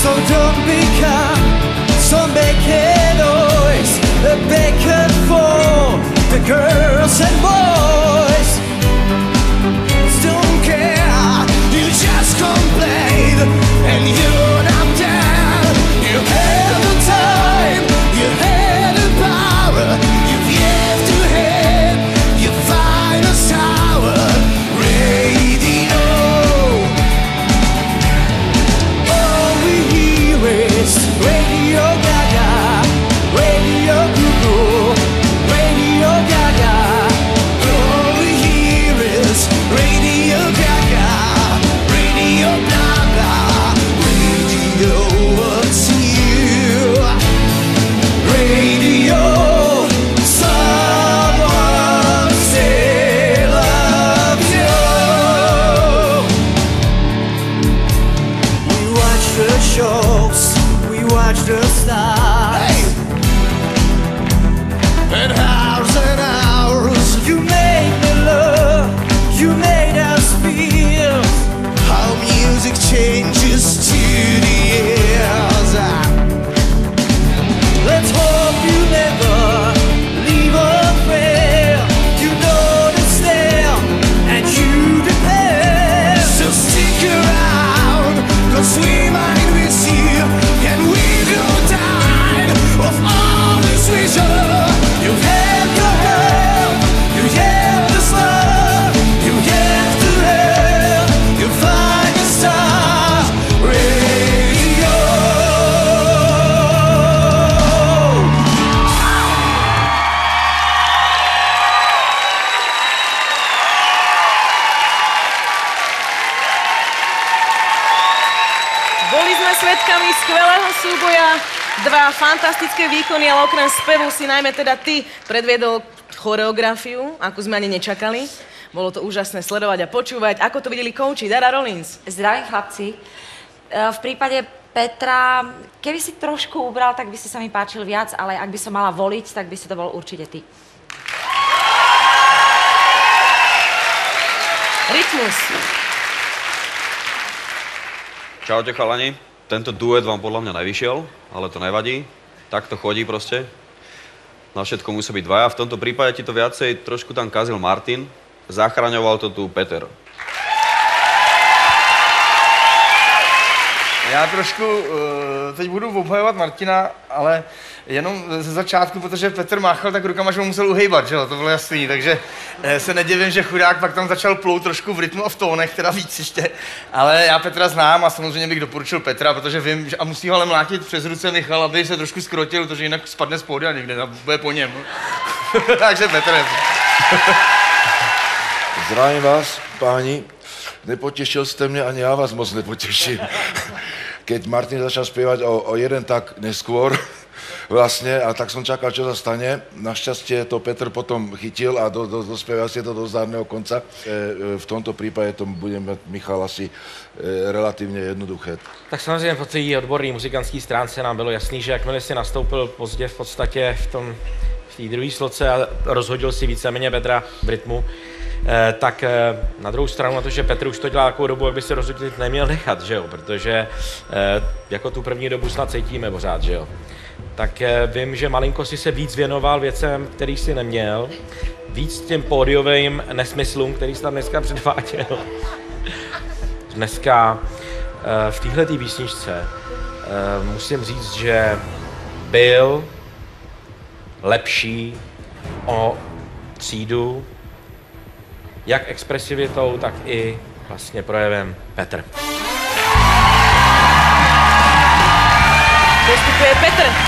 So don't become some big-head noise, a beacon for the girls and boys. Don't care, you just complain, and you're not down. You had the time, you had the power, you've yet to hit your final tower. Radio, all we hear is Radio Gaga, Radio Google, Radio Gaga. All we hear is Radio Gaga, Radio blah blah, Radio what's you, Radio someone still loves you. We watch the shows, we watch the stars, and hours you made me love, you made us feel how music changes to the ears. Let's hope you never leave a trail. You notice them and you depend. So stick around, 'cause we might miss you, and we will die of all this vision. You have to help, you have to love, you have to help, you find a star. Radio. Boli sme svedkami skvelého súboja, dva fantastické výkony, ale okrem spevu si najmä teda ty predviedol choreografiu, akú sme ani nečakali. Bolo to úžasné sledovať a počúvať. Ako to videli kouči? Dara Rollins. Zdravím, chlapci. V prípade Petra, keby si trošku ubral, tak by si sa mi páčil viac, ale ak by som mala voliť, tak by si to bol určite ty. Rytmus. Čaute chalani, tento duet vám podľa mňa nevyšiel, ale to nevadí, tak to chodí proste. Na všetko musí byť dvaja, v tomto prípade ti to viacej trošku tam kazil Martin, zachraňoval to tu Peter. Já trošku teď budu obhajovat Martina, ale jenom ze začátku, protože Petr máchal tak rukama, že ho musel uhejbat, že jo, to bylo jasný, takže se nedivím, že chudák pak tam začal plout trošku v rytmu a v tónech, teda víc ještě, ale já Petra znám a samozřejmě bych doporučil Petra, protože vím, že a musí ho ale mlátit přes ruce Michal, aby se trošku skrotil, protože jinak spadne z pódia někde a bude po něm. Takže Petr. Zdravím vás, páni. Nepotěšil jste mě, ani já vás moc nepotěším. Keď Martin začal zpívat o jeden tak neskôr, vlastně, a tak jsem čakal, čo sa stane. Našťastie to Petr potom chytil a dospěval si to do zdárného konca. V tomto případě to bude mít Michal asi relativně jednoduché. Tak samozřejmě po té odborné muzikantské stránce nám bylo jasný, že jakmile si nastoupil pozdě v podstatě v té druhé sloce a rozhodil si víceméně Petra v rytmu, tak na druhou stranu na to, že Petr už to dělá takovou dobu, jak by se rozhodně neměl nechat, že jo? Protože jako tu první dobu snad cítíme pořád, že jo? Tak vím, že malinko si se víc věnoval věcem, který si neměl, víc těm pódiovým nesmyslům, který jsi tam dneska předváděl. Dneska v téhletý písničce musím říct, že byl lepší o třídu, jak expresivitou, tak i vlastně projevem Petr. Postupuje Petr.